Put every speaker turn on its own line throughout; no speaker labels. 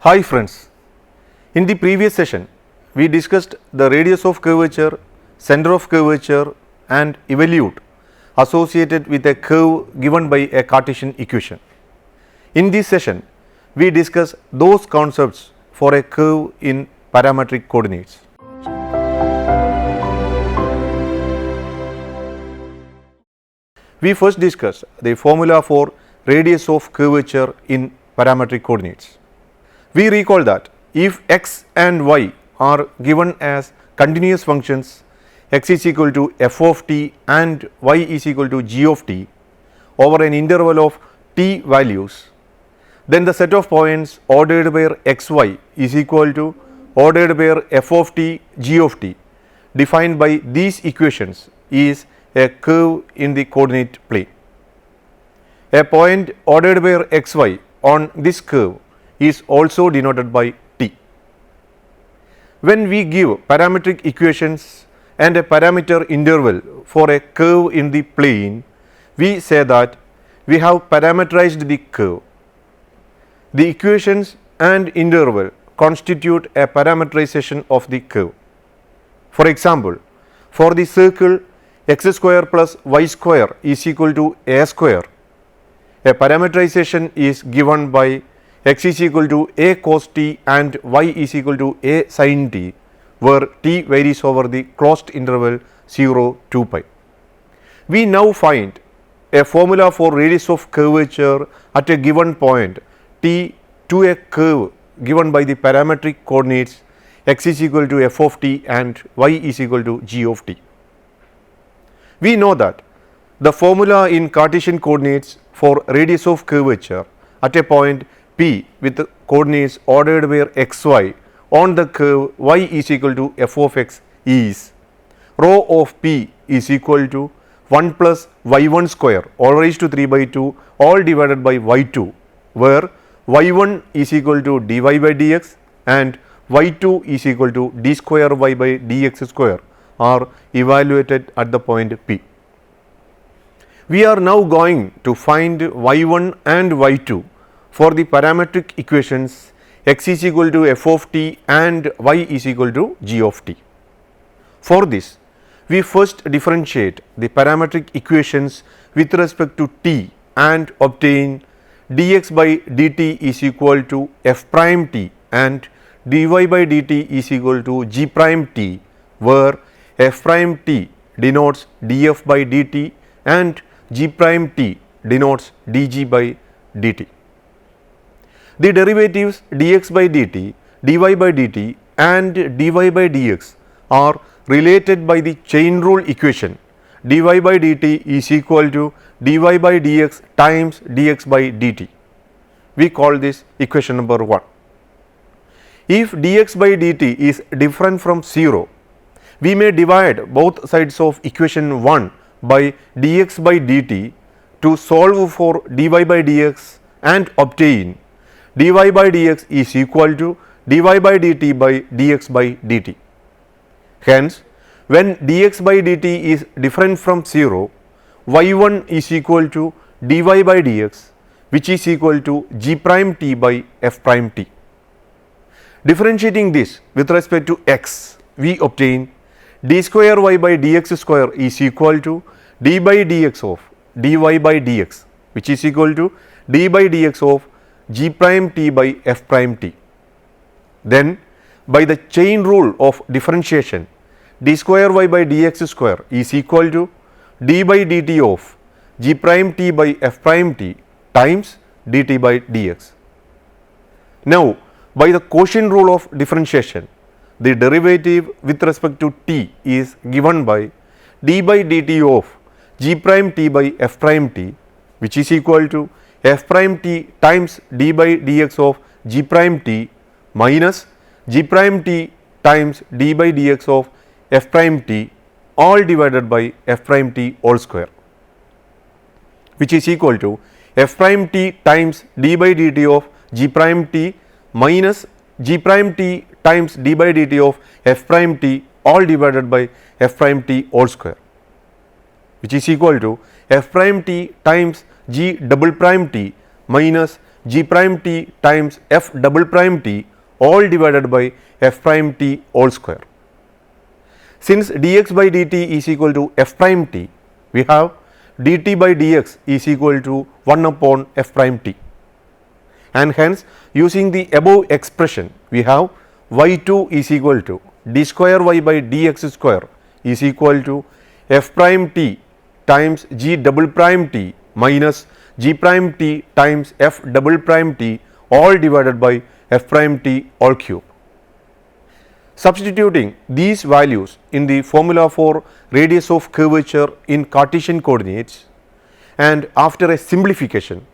Hi friends, in the previous session we discussed the radius of curvature, center of curvature and evolute associated with a curve given by a Cartesian equation. In this session we discuss those concepts for a curve in parametric coordinates. We first discussed the formula for radius of curvature in parametric coordinates. We recall that if x and y are given as continuous functions, x is equal to f of t and y is equal to g of t over an interval of t values, then the set of points ordered by xy is equal to ordered by f of t g of t defined by these equations is a curve in the coordinate plane. A point ordered by xy on this curve is also denoted by t. When we give parametric equations and a parameter interval for a curve in the plane, we say that we have parameterized the curve. The equations and interval constitute a parameterization of the curve. For example, for the circle x square plus y square is equal to a square, a parameterization is given by x is equal to a cos t and y is equal to a sin t, where t varies over the closed interval 0 to pi. We now find a formula for radius of curvature at a given point t to a curve given by the parametric coordinates x is equal to f of t and y is equal to g of t. We know that the formula in Cartesian coordinates for radius of curvature at a point P with the coordinates ordered by xy on the curve y is equal to f of x is rho of P is equal to 1 plus y1 square all raised to 3 by 2 all divided by y2, where y1 is equal to dy by dx and y2 is equal to d square y by dx square are evaluated at the point P. We are now going to find y1 and y2 for the parametric equations x is equal to f of t and y is equal to g of t. For this, we first differentiate the parametric equations with respect to t and obtain dx by dt is equal to f prime t and dy by dt is equal to g prime t, where f prime t denotes df by dt and g prime t denotes dg by dt. The derivatives dx by dt, dy by dt and dy by dx are related by the chain rule equation dy by dt is equal to dy by dx times dx by dt. We call this equation number 1. If dx by dt is different from 0, we may divide both sides of equation 1 by dx by dt to solve for dy by dx and obtain dy by dx is equal to dy by dt by dx by dt. Hence, when dx by dt is different from 0, y1 is equal to dy by dx, which is equal to g prime t by f prime t. Differentiating this with respect to x, we obtain d square y by dx square is equal to d by dx of dy by dx, which is equal to d by dx of g prime t by f prime t. Then, by the chain rule of differentiation, d square y by dx square is equal to d by dt of g prime t by f prime t times dt by dx. Now, by the quotient rule of differentiation, the derivative with respect to t is given by d by dt of g prime t by f prime t, which is equal to f prime t times d by dx of g prime t minus g prime t times d by dx of f prime t all divided by f prime t whole square, which is equal to f prime t times d by dt of g prime t minus g prime t times d by dt of f prime t all divided by f prime t whole square, which is equal to f prime t times g double prime t minus g prime t times f double prime t all divided by f prime t all square. Since dx by dt is equal to f prime t, we have dt by dx is equal to 1 upon f prime t, and hence using the above expression we have y2 is equal to d square y by dx square is equal to f prime t times g double prime t minus g prime t times f double prime t all divided by f prime t all cube. Substituting these values in the formula for radius of curvature in Cartesian coordinates, and after a simplification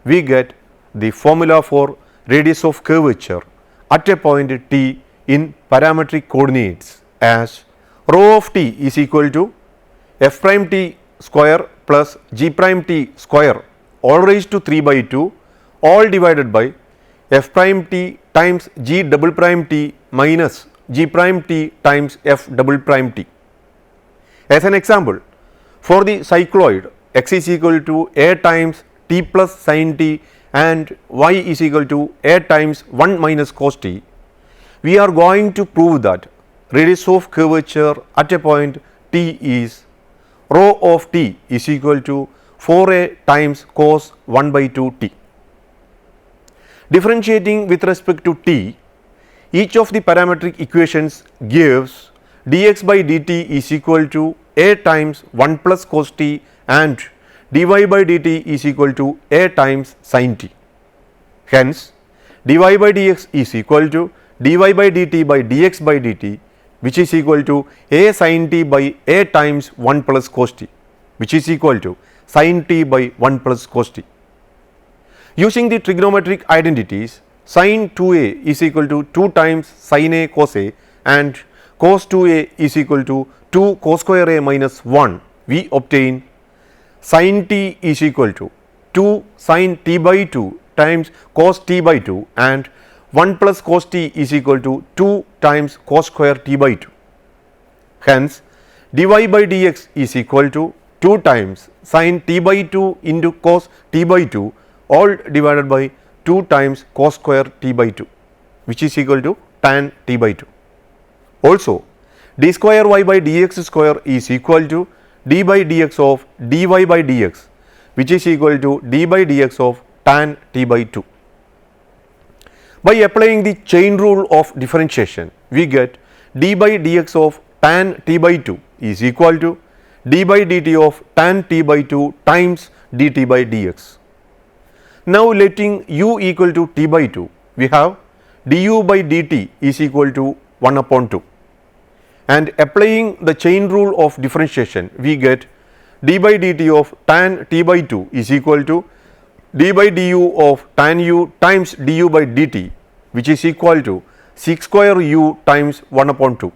we get the formula for radius of curvature at a point t in parametric coordinates as rho of t is equal to f prime t square plus g prime t square all raised to 3 by 2 all divided by f prime t times g double prime t minus g prime t times f double prime t. As an example, for the cycloid x is equal to a times t plus sin t and y is equal to a times 1 minus cos t, we are going to prove that radius of curvature at a point t is rho of t is equal to 4a times cos 1 by 2 t. Differentiating with respect to t, each of the parametric equations gives dx by dt is equal to a times 1 plus cos t and dy by dt is equal to a times sin t. Hence, dy by dx is equal to dy by dt by dx by dt, which is equal to a sin t by a times 1 plus cos t, which is equal to sin t by 1 plus cos t. Using the trigonometric identities, sin 2a is equal to 2 times sin a cos a and cos 2a is equal to 2 cos square a minus 1, we obtain sin t is equal to 2 sin t by 2 times cos t by 2 and 1 plus cos t is equal to 2 times cos square t by 2. Hence, dy by dx is equal to 2 times sin t by 2 into cos t by 2 all divided by 2 times cos square t by 2, which is equal to tan t by 2. Also, d square y by dx square is equal to d by dx of dy by dx, which is equal to d by dx of tan t by 2. By applying the chain rule of differentiation, we get d by dx of tan t by 2 is equal to d by dt of tan t by 2 times dt by dx. Now, letting u equal to t by 2, we have du by dt is equal to 1 upon 2, and applying the chain rule of differentiation, we get d by dt of tan t by 2 is equal to d by du of tan u times du by dt, which is equal to sec square u times 1 upon 2,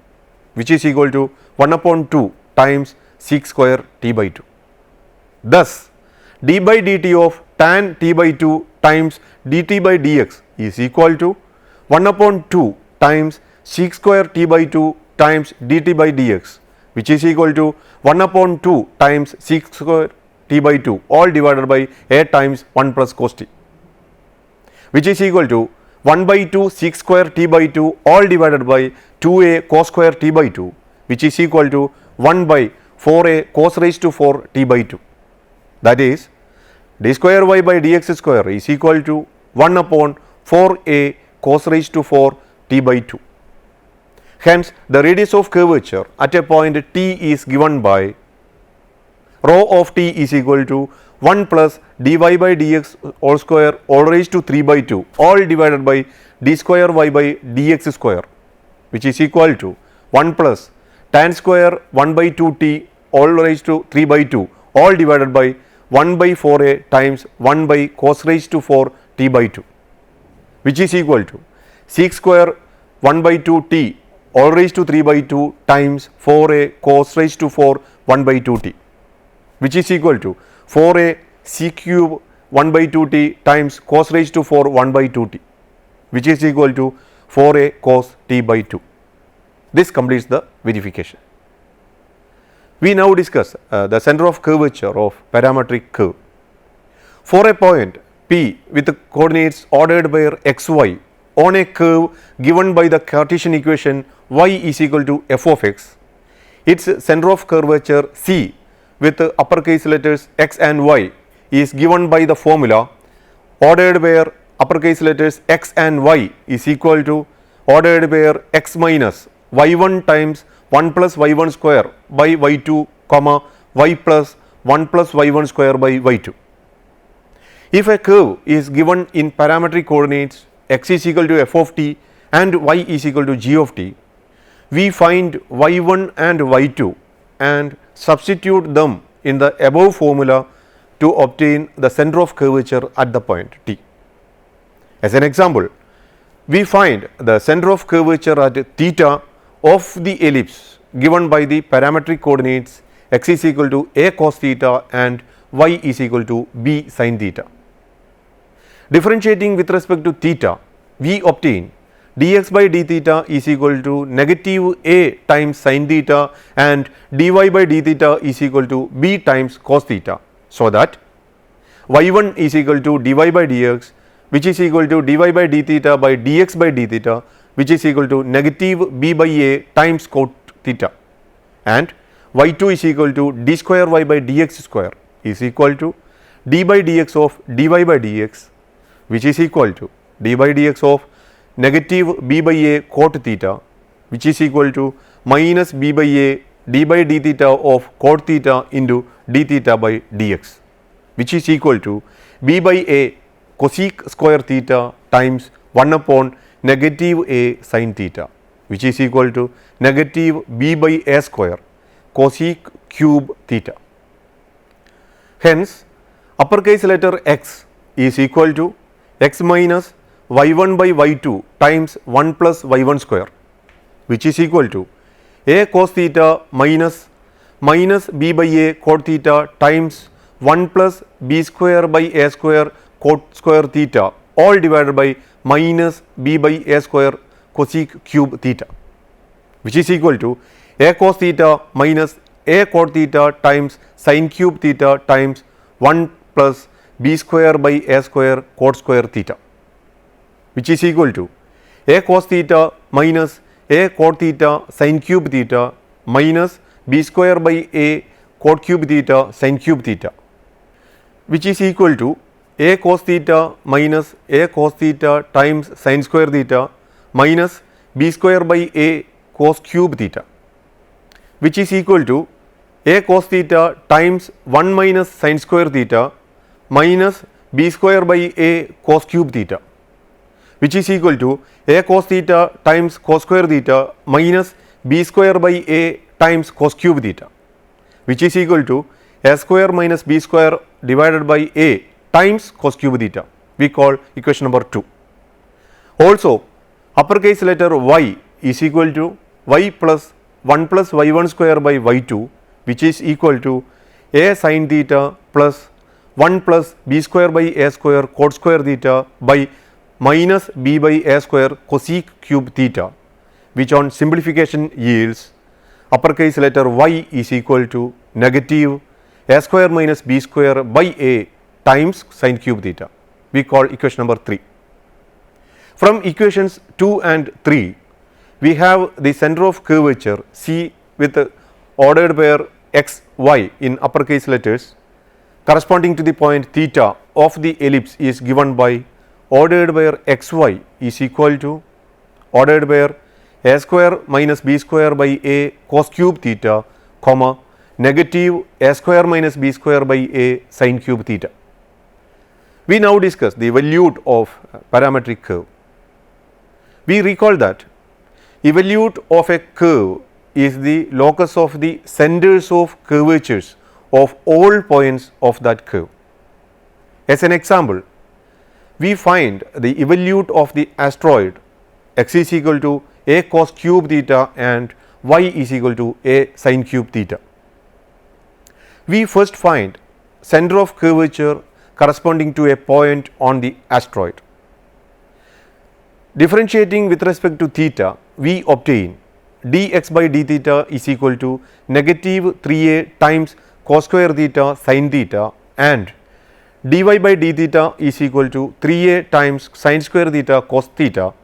which is equal to 1 upon 2 times sec square t by 2. Thus, d by dt of tan t by 2 times dt by dx is equal to 1 upon 2 times sec square t by 2 times dt by dx, which is equal to 1 upon 2 times sec square t by 2 all divided by a times 1 plus cos t, which is equal to 1 by 2 sec square t by 2 all divided by 2a cos square t by 2, which is equal to 1 by 4a cos raised to 4 t by 2. That is, d square y by dx square is equal to 1 upon 4a cos raised to 4 t by 2. Hence, the radius of curvature at a point t is given by rho of t is equal to 1 plus dy by dx all square all raised to 3 by 2 all divided by d square y by dx square, which is equal to 1 plus tan square 1 by 2 t all raised to 3 by 2 all divided by 1 by 4a times 1 by cos raised to 4 t by 2, which is equal to sec square 1 by 2 t all raised to 3 by 2 times 4a cos raised to 4 1 by 2 t, which is equal to 4a sec cube 1 by 2 t times cos raised to 4 1 by 2 t, which is equal to 4a cos t by 2. This completes the verification. We now discuss the center of curvature of parametric curve. For a point P with the coordinates ordered by xy on a curve given by the Cartesian equation y is equal to f of x, its center of curvature C with uppercase letters x and y is given by the formula ordered where uppercase letters x and y is equal to ordered where x minus y1 times 1 plus y1 square by y2 comma y plus 1 plus y1 square by y2. If a curve is given in parametric coordinates x is equal to f of t and y is equal to g of t, we find y1 and y2 and substitute them in the above formula to obtain the center of curvature at the point t. As an example, we find the center of curvature at theta of the ellipse given by the parametric coordinates x is equal to a cos theta and y is equal to b sin theta. Differentiating with respect to theta, we obtain dx by d theta is equal to negative a times sin theta and dy by d theta is equal to b times cos theta. So that y1 is equal to dy by dx which is equal to dy by d theta by dx by d theta which is equal to negative b by a times cot theta, and y2 is equal to d square y by dx square is equal to d by dx of dy by dx which is equal to d by dx of negative b by a cot theta which is equal to minus b by a d by d theta of cot theta into d theta by dx which is equal to b by a cosec square theta times 1 upon negative a sin theta which is equal to negative b by a square cosec cube theta. Hence, uppercase letter x is equal to x minus y1 by y2 times 1 plus y1 square which is equal to a cos theta minus b by a cot theta times 1 plus b square by a square cot square theta all divided by minus b by a square cosec cube theta which is equal to a cos theta minus a cot theta times sin cube theta times 1 plus b square by a square cot square theta which is equal to a cos theta minus a cot theta sin cube theta minus b square by a cot cube theta sin cube theta which is equal to a cos theta minus a cos theta times sin square theta minus b square by a cos cube theta which is equal to a cos theta times 1 minus sin square theta minus b square by a cos cube theta which is equal to a cos theta times cos square theta minus b square by a times cos cube theta which is equal to a square minus b square divided by a times cos cube theta, we call equation number 2. Also, uppercase letter y is equal to y plus 1 plus y1 square by y2 which is equal to a sin theta plus 1 plus b square by a square cot square theta by minus b by a square cosec cube theta which on simplification yields uppercase letter y is equal to negative a square minus b square by a times sin cube theta, we call equation number 3. From equations 2 and 3, we have the center of curvature C with the ordered pair x, y in uppercase letters corresponding to the point theta of the ellipse is given by ordered pair xy is equal to ordered pair a square minus b square by a cos cube theta comma negative a square minus b square by a sin cube theta. We now discuss the evolute of parametric curve. We recall that evolute of a curve is the locus of the centers of curvatures of all points of that curve. As an example, we find the evolute of the asteroid x is equal to a cos cube theta and y is equal to a sin cube theta. We first find center of curvature corresponding to a point on the asteroid. Differentiating with respect to theta, we obtain dx by d theta is equal to negative 3a times cos square theta sin theta and dy by d theta is equal to 3a times sin square theta cos theta,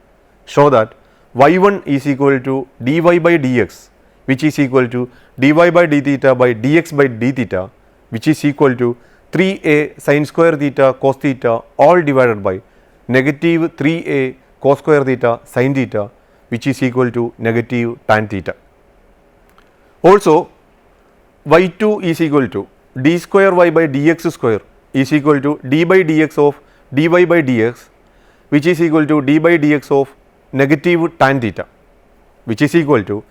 show that y1 is equal to dy by dx, which is equal to dy by d theta by dx by d theta, which is equal to 3a sin square theta cos theta all divided by negative 3a cos square theta sin theta, which is equal to negative tan theta. Also, y2 is equal to d square y by dx square is equal to d by dx of dy by dx, which is equal to d by dx of negative tan theta, which is equal to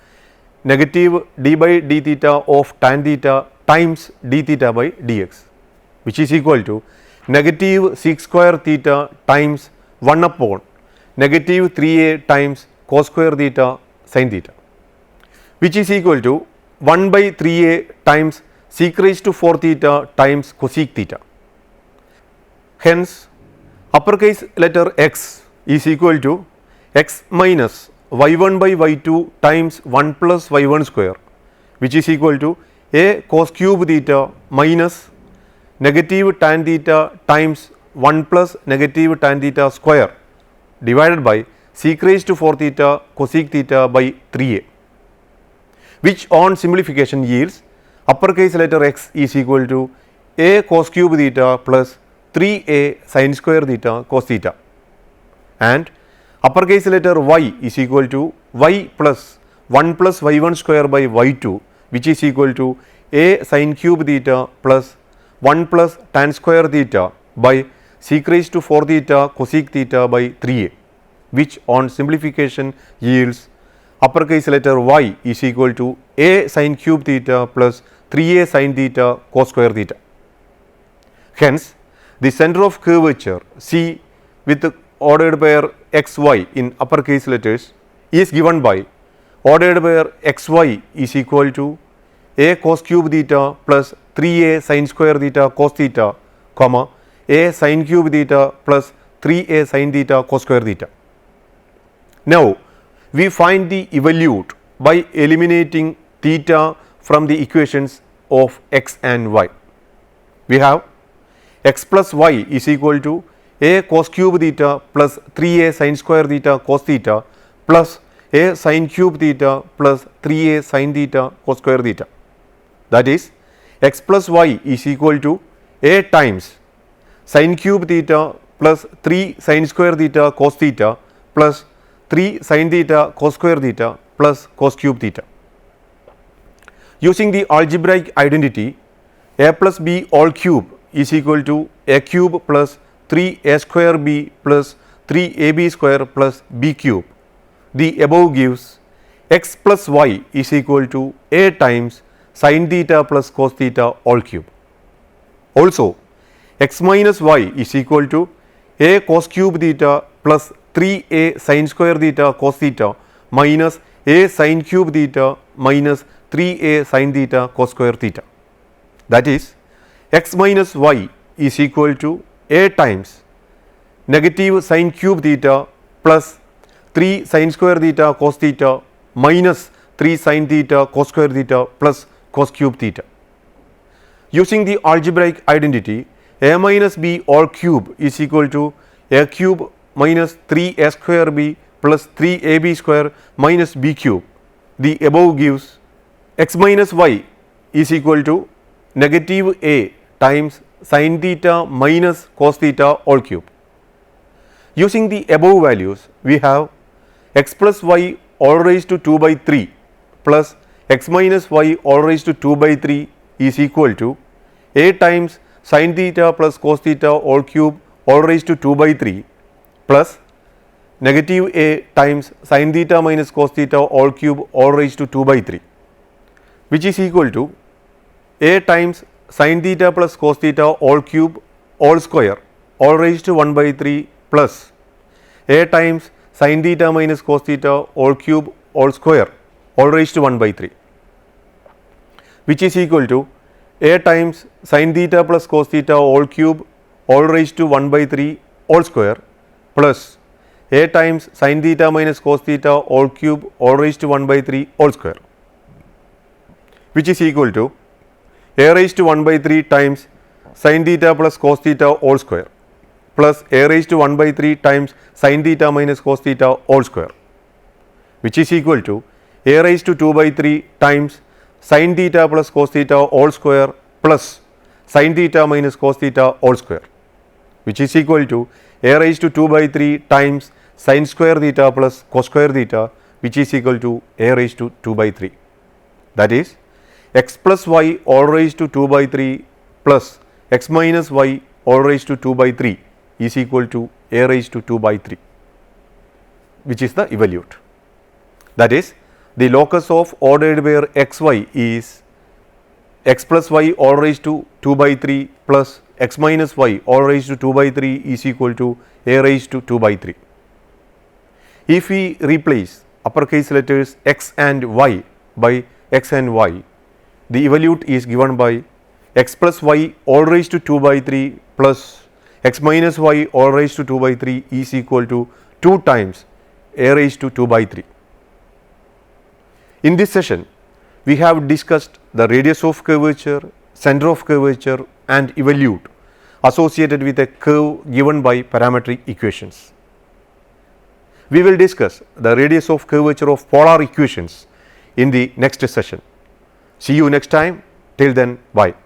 negative d by d theta of tan theta times d theta by dx, which is equal to negative sec square theta times 1 upon negative 3a times cos square theta sin theta, which is equal to 1 by 3a times sec raised to 4 theta times cosec theta. Hence, uppercase letter x is equal to x minus y1 by y2 times 1 plus y1 square, which is equal to a cos cube theta minus negative tan theta times 1 plus negative tan theta square divided by sec raised to 4 theta cosec theta by 3a, which on simplification yields uppercase letter x is equal to a cos cube theta plus 3a sin square theta cos theta, and uppercase letter y is equal to y plus 1 plus y1 square by y2, which is equal to a sin cube theta plus 1 plus tan square theta by sec raised to 4 theta cosec theta by 3a, which on simplification yields uppercase letter y is equal to a sin cube theta plus 3a sin theta cos square theta. Hence, the center of curvature C with ordered pair xy in uppercase letters is given by ordered pair xy is equal to a cos cube theta plus 3a sin square theta cos theta, comma a sin cube theta plus 3a sin theta cos square theta. Now, we find the evolute by eliminating theta from the equations of x and y. We have x plus y is equal to a cos cube theta plus 3a sin square theta cos theta plus a sin cube theta plus 3a sin theta cos square theta. That is, x plus y is equal to a times sin cube theta plus 3 sin square theta cos theta plus 3 sin theta cos square theta plus cos cube theta. Using the algebraic identity, a plus b all cube is equal to a cube plus 3a square b plus 3ab square plus b cube. The above gives x plus y is equal to a times sin theta plus cos theta all cube. Also, x minus y is equal to a cos cube theta plus 3a sin square theta cos theta minus a sin cube theta minus 3a sin theta cos square theta. That is, x minus y is equal to a times negative sin cube theta plus 3 sin square theta cos theta minus 3 sin theta cos square theta plus cos cube theta. Using the algebraic identity, a minus b all cube is equal to a cube minus 3a square b plus 3ab square minus b cube. The above gives x minus y is equal to negative a times sin theta minus cos theta all cube. Using the above values, we have x plus y all raised to 2 by 3 plus x minus y all raised to 2 by 3 is equal to a times sin theta plus cos theta all cube all raised to 2 by 3 plus negative a times sin theta minus cos theta all cube all raised to 2 by 3, which is equal to a times sin theta plus cos theta all cube all square all raised to 1 by 3 plus a times sin theta minus cos theta all cube all square all raised to 1 by 3, which is equal to a times sin theta plus cos theta all cube all raised to 1 by 3 all square plus a times sin theta minus cos theta all cube all raised to 1 by 3 all square, which is equal to a raised to 1 by 3 times sin theta plus cos theta all square plus a raised to 1 by 3 times sin theta minus cos theta all square, which is equal to a raised to 2 by 3 times sin theta plus cos theta all square plus sin theta minus cos theta all square, which is equal to a raised to 2 by 3 times sin square theta plus cos square theta, which is equal to a raised to 2 by 3. That is x plus y all raised to 2 by 3 plus x minus y all raised to 2 by 3 is equal to a raised to 2 by 3, which is the evolute. That is, the locus of ordered pair xy is x plus y all raised to 2 by 3 plus x minus y all raised to 2 by 3 is equal to a raised to 2 by 3. If we replace uppercase letters x and y by x and y, the evolute is given by x plus y all raised to 2 by 3 plus x minus y all raised to 2 by 3 is equal to 2 times a raised to 2 by 3. In this session, we have discussed the radius of curvature, center of curvature and evolute associated with a curve given by parametric equations. We will discuss the radius of curvature of polar equations in the next session. See you next time. Till then, bye.